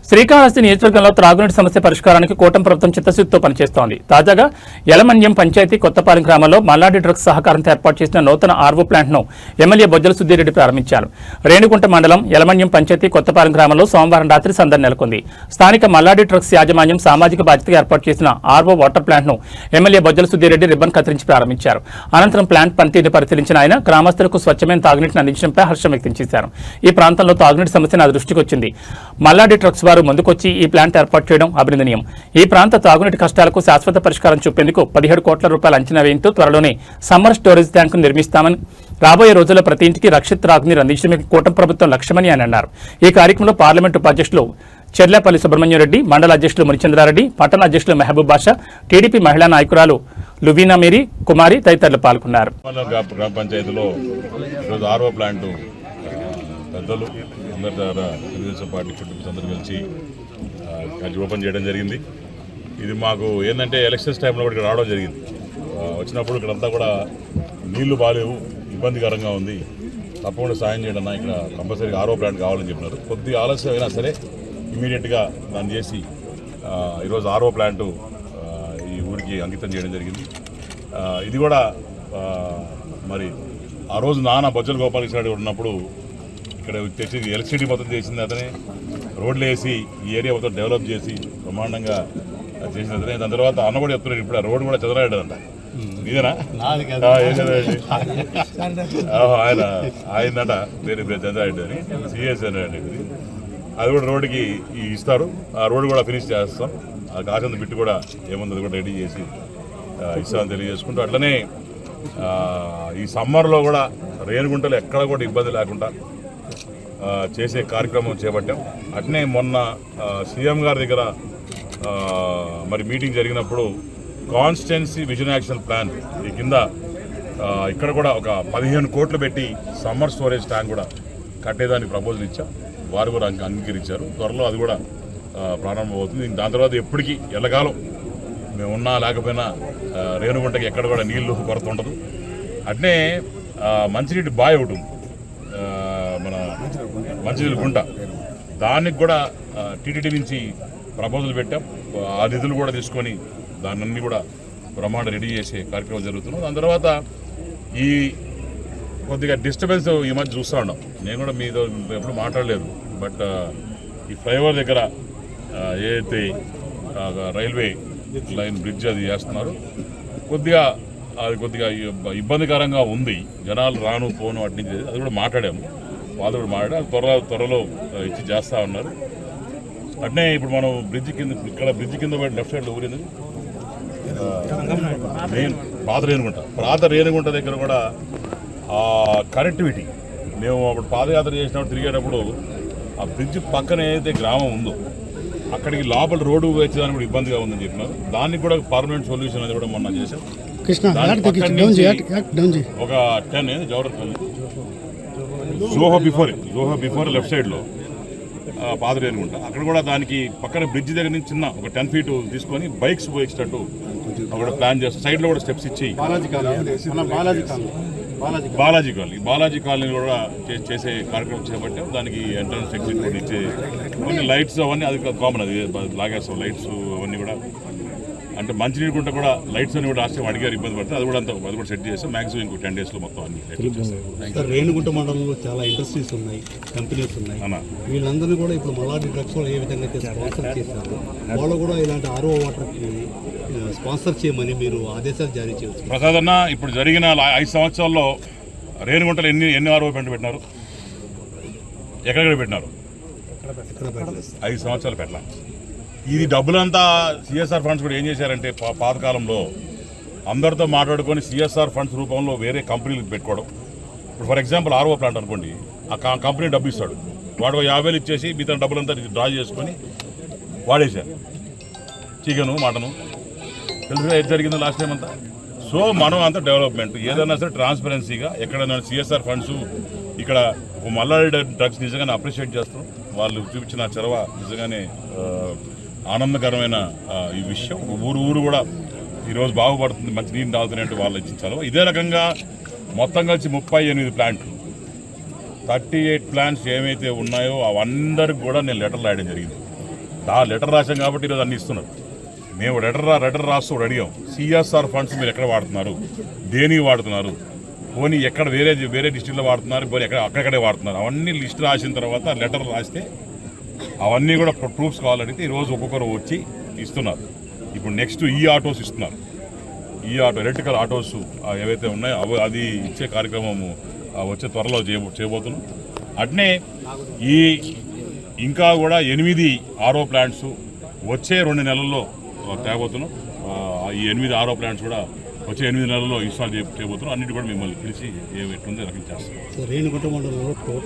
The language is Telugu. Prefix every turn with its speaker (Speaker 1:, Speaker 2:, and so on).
Speaker 1: శ్రీకాళహస్తి నియోజకవర్గంలో త్రాగునీటి సమస్య పరిష్కారానికి కూటమి ప్రభుత్వం చిత్తశుద్ధితో పనిచేస్తోంది. తాజాగా యలమన్యం పంచాయతీ కొత్తపాలెం గ్రామంలో మల్లాడి డ్రగ్స్ సహకారంతో ఏర్పాటు చేసిన నూతన ఆర్వో ప్లాంట్ను ఎమ్మెల్యే బొజ్జల సుధీరెడ్డి ప్రారంభించారు. రేణిగుంట మండలం యలమన్యం పంచాయతీ కొత్తపాలెం గ్రామంలో సోమవారం రాత్రి సందడి నెలకొంది. స్థానిక మల్లాడి డ్రగ్స్ యాజమాన్యం సామాజిక బాధ్యతగా ఏర్పాటు చేసిన ఆర్వో వాటర్ ప్లాంట్ను ఎమ్మెల్యే బొజ్జల సుధీరెడ్డి రిబ్బన్ కత్తిరించి ప్రారంభించారు. అనంతరం ప్లాంట్ పనితీరుని పరిశీలించిన ఆయన గ్రామస్తులకు స్వచ్ఛమైన తాగునీటిని అందించడంపై హర్షం వ్యక్తం చేశారు. ఈ ప్రాంతంలో తాగునీటి సమస్య నా దృష్టికి వచ్చింది. మల్లాడి డ్రగ్స్ వారు ముందుకొచ్చి ఈ ప్లాంట్ ఏర్పాటు చేయడం అభినందనీయం. ఈ ప్రాంత తాగునీటి కష్టాలకు శాశ్వత పరిష్కారం చూపేందుకు 17 కోట్ల రూపాయల అంచనా వ్యయంతో త్వరలోనే సమ్మర్ స్టోరేజ్ ట్యాంకును నిర్మిస్తామని, రాబోయే రోజుల్లో ప్రతి ఇంటికి రక్షిత త్రాగునీరు అందించడమే కూటమి ప్రభుత్వం లక్ష్యమని ఆయన అన్నారు. ఈ కార్యక్రమంలో పార్లమెంటు ఉపాధ్యక్షులు చెర్లాపల్లి సుబ్రహ్మణ్యం రెడ్డి, మండల అధ్యక్షులు మునిచంద్రారెడ్డి, పట్టణ అధ్యక్షులు మెహబూబ్ బాషా, టీడీపీ మహిళా నాయకురాలు లువీనా మేరీ కుమారి తదితరులు పాల్గొన్నారు.
Speaker 2: గ్రామ పంచాయతీలో ఈరోజు ఆర్వో ప్లాంట్ పెద్దలు అందరి ద్వారా తెలుగుదేశం పార్టీ కుటుంబ అందరూ కలిసి ఓపెన్ చేయడం జరిగింది. ఇది మాకు ఏంటంటే ఎలక్షన్స్ టైంలో కూడా ఇక్కడ రావడం జరిగింది. వచ్చినప్పుడు ఇక్కడంతా కూడా నీళ్లు బాగాలేవు, ఇబ్బందికరంగా ఉంది, తప్పకుండా సాయం చేయడం అన్న, ఇక్కడ కంపల్సరీగా ఆర్వో ప్లాంట్ కావాలని చెప్పినారు. కొద్దిగా ఆలస్యం అయినా సరే ఇమీడియట్గా దాన్ని చేసి ఈరోజు ఆర్వో ప్లాంటు ఈ ఊరికి అంకితం చేయడం జరిగింది. ఇది కూడా మరి ఆ రోజు నాన్న బొజ్జల గోపాలకృష్ణ ఉన్నప్పుడు ఇక్కడ తెచ్చి ఎలక్ట్రిసిటీ మొత్తం చేసింది అతనే, రోడ్లు వేసి ఈ ఏరియా మొత్తం డెవలప్ చేసి బ్రహ్మాండంగా చేసిన అతనే. దాని తర్వాత అన్న కూడా చెప్తున్నాడు, ఇప్పుడు ఆ రోడ్డు కూడా చదవలేదంట. ఇదేనా ఆయన ఆయనంట వేరే చంద్రారెడ్డి అని సిఎస్ అని, అది కూడా రోడ్డుకి ఇస్తారు. ఆ రోడ్డు కూడా ఫినిష్ చేస్తాం. ఆ కాకంత బిట్టు కూడా ఏముంది కూడా రెడీ చేసి ఇస్తామని తెలియజేసుకుంటూ, అట్లనే ఈ సమ్మర్లో కూడా రేణిగుంటలో ఎక్కడ కూడా ఇబ్బంది లేకుండా చేసే కార్యక్రమం చేపట్టాం. అట్నే మొన్న సీఎం గారి దగ్గర మరి మీటింగ్ జరిగినప్పుడు కాన్స్టిట్యున్సీ విజన్ యాక్షన్ ప్లాన్ ఈ కింద ఇక్కడ కూడా ఒక 15 కోట్లు పెట్టి సమ్మర్ స్టోరేజ్ ట్యాంక్ కూడా కట్టేదానికి ప్రపోజల్ ఇచ్చాం. వారు కూడా అంగీకరించారు. త్వరలో అది కూడా ప్రారంభమవుతుంది. దాని తర్వాత ఎప్పటికీ ఎల్లకాలం మేము ఉన్నా లేకపోయినా రేణిగుంటకి ఎక్కడ కూడా నీళ్లు కొరత ఉండదు. అట్నే మంచినీటి బాయ్ ఒకటి ఉంది, మన మంచినీళ్ళ గుంట, దానికి కూడా టీటీడీ నుంచి ప్రపోజల్ పెట్టాం. ఆ నిధులు కూడా తీసుకొని దాన్ని కూడా బ్రహ్మాండ రెడీ చేసే కార్యక్రమం జరుగుతున్నాం. దాని తర్వాత ఈ కొద్దిగా డిస్టర్బెన్స్ ఈ మధ్య చూస్తూ ఉన్నాం. నేను కూడా మీతో ఎప్పుడు మాట్లాడలేదు, బట్ ఈ ఫ్లైఓవర్ దగ్గర ఏదైతే రైల్వే లైన్ బ్రిడ్జ్ అది చేస్తున్నారు, అది కొద్దిగా ఇబ్బందికరంగా ఉంది. జనాలు రాను పోను అటు నుంచి అది కూడా మాట్లాడాము, వాళ్ళు కూడా మాట్లాడారు. త్వరలో ఇచ్చి చేస్తూ ఉన్నారు. అట్నే ఇప్పుడు మనం బ్రిడ్జ్ కింద, ఇక్కడ బ్రిడ్జ్ కింద లెఫ్ట్ సైడ్లో ఊరింది మెయిన్ పాత రేణిగుంట దగ్గర కూడా కనెక్టివిటీ, మేము అప్పుడు పాదయాత్ర చేసినప్పుడు తిరిగేటప్పుడు ఆ బ్రిడ్జ్ పక్కన ఏదైతే గ్రామం ఉందో అక్కడికి లోపల రోడ్డు వేసేదానికి కూడా ఇబ్బందిగా ఉందని చెప్పినారు. దానికి కూడా పర్మనెంట్ సొల్యూషన్ అనేది కూడా మొన్న చేశాం. ఒక 10 జవహర్పల్లి జోహో బిఫోర్ లెఫ్ట్ సైడ్లో పాత రేణిగుంట, అక్కడ కూడా దానికి పక్కన బ్రిడ్జ్ దగ్గర నుంచి చిన్న ఒక 10 ఫీట్ తీసుకొని బైక్స్ పోయేటట్టు అక్కడ ప్లాన్ చేస్తాం. సైడ్లో కూడా స్టెప్స్ ఇచ్చి బాలాజీ కాలనీ కూడా చేసే కార్యక్రమం చేపట్టాం. దానికి ఎంట్రన్స్ ఎగ్జిట్ కూడా ఇచ్చే కొన్ని లైట్స్ అవన్నీ అది కామన్, అది లాగేస్తాం లైట్స్ అవన్నీ కూడా. అంటే మంచినీరు గుంట కూడా లైట్స్ అని కూడా రాష్ట్రం అడిగారు, ఇబ్బంది పడుతుంది. అది కూడా సెట్ చేస్తాం. మ్యాక్సిమం ఇంకో 10 daysలో మొత్తం అన్ని.
Speaker 3: రేణిగుంట మండలంలో చాలా ఇండస్ట్రీస్ ఉన్నాయి, కంపెనీస్ ఉన్నాయి. వీళ్ళందరినీ కూడా ఇప్పుడు మల్లాడి డ్రగ్స్ ఏ విధంగా స్పాన్సర్ చేశారు, వాళ్ళు కూడా ఇలాంటి ఆర్ఓ వాటర్కి స్పాన్సర్ చేయమని మీరు ఆదేశాలు జారీ చేయవచ్చు.
Speaker 2: ప్రసాద్ అన్న, ఇప్పుడు జరిగిన 5 సంవత్సరాల్లో రేణిగుంటలో ఎన్ని ఆర్ఓ ప్లాంట్లు పెట్టినారు? ఎక్కడెక్కడ పెట్టినారు? 5 సంవత్సరాలు పెట్టాల. ఇది డబ్బులంతా సిఎస్ఆర్ ఫండ్స్ కూడా ఏం చేశారంటే పాతకాలంలో అందరితో మాట్లాడుకొని సిఎస్ఆర్ ఫండ్స్ రూపంలో వేరే కంపెనీలకు పెట్టుకోవడం. ఇప్పుడు ఫర్ ఎగ్జాంపుల్ ఆర్ఓ ప్లాంట్ అనుకోండి, ఆ కంపెనీ డబ్బు ఇస్తాడు, వాడు 50,000 ఇచ్చేసి మిగతా డబ్బులంతా డ్రా చేసుకొని వాడేశారు. చికెను మటను తెలుసుగా ఏది జరిగిందో లాస్ట్ టైం అంతా. సో మనం అంతా డెవలప్మెంట్ ఏదైనా సరే ట్రాన్స్పరెన్సీగా ఎక్కడైనా సిఎస్ఆర్ ఫండ్స్ ఇక్కడ మల్లాడి డ్రగ్స్ నిజంగానే అప్రిషియేట్ చేస్తాం. వాళ్ళు చూపించిన చొరవ నిజంగానే ఆనందకరమైన ఈ విషయం. ఊరు కూడా ఈరోజు బాగుపడుతుంది, మంచి నీళ్ళు తాగుతున్నట్టు వాళ్ళు ఇచ్చిన చొరవ. ఇదే రకంగా మొత్తం కలిసి 38 ప్లాంట్లు, 38 ప్లాంట్స్ ఏమైతే ఉన్నాయో అవందరికి కూడా నేను లెటర్లు రాయడం జరిగింది. లెటర్ రాశాం కాబట్టి ఈరోజు అన్ని ఇస్తున్నారు. మేము లెటర్ రాస్తూ అడిగాం, సిఎస్ఆర్ ఫండ్స్ మీరు ఎక్కడ వాడుతున్నారు, దేనికి వాడుతున్నారు, పోనీ ఎక్కడ వేరే డిస్ట్రిక్ట్లో వాడుతున్నారు, పోనీ అక్కడెక్కడే వాడుతున్నారు, అవన్నీ లిస్ట్ రాసిన తర్వాత లెటర్ రాస్తే అవన్నీ కూడా ప్రూఫ్స్ కావాలడిగితే ఈరోజు ఒక్కొక్కరు వచ్చి ఇస్తున్నారు. ఇప్పుడు నెక్స్ట్ ఈ ఆటోస్ ఇస్తున్నారు. ఈ ఆటో ఎలక్ట్రికల్ ఆటోస్ ఏవైతే ఉన్నాయో అది ఇచ్చే కార్యక్రమము వచ్చే త్వరలో చేయబోతున్నాం. అట్నే ఇంకా కూడా 8 RO ప్లాంట్స్ వచ్చే 2 నెలల్లో తేబోతున్నాం. ఈ 8 RO ప్లాంట్స్ కూడా వచ్చే 8 నెలల్లో ఇన్స్టాల్ చేయబోతున్నాం. అన్నిటి కూడా మిమ్మల్ని పిలిచి ఎట్లుందో రకం చేస్తాం.
Speaker 3: రేణిగుంట మండలంలో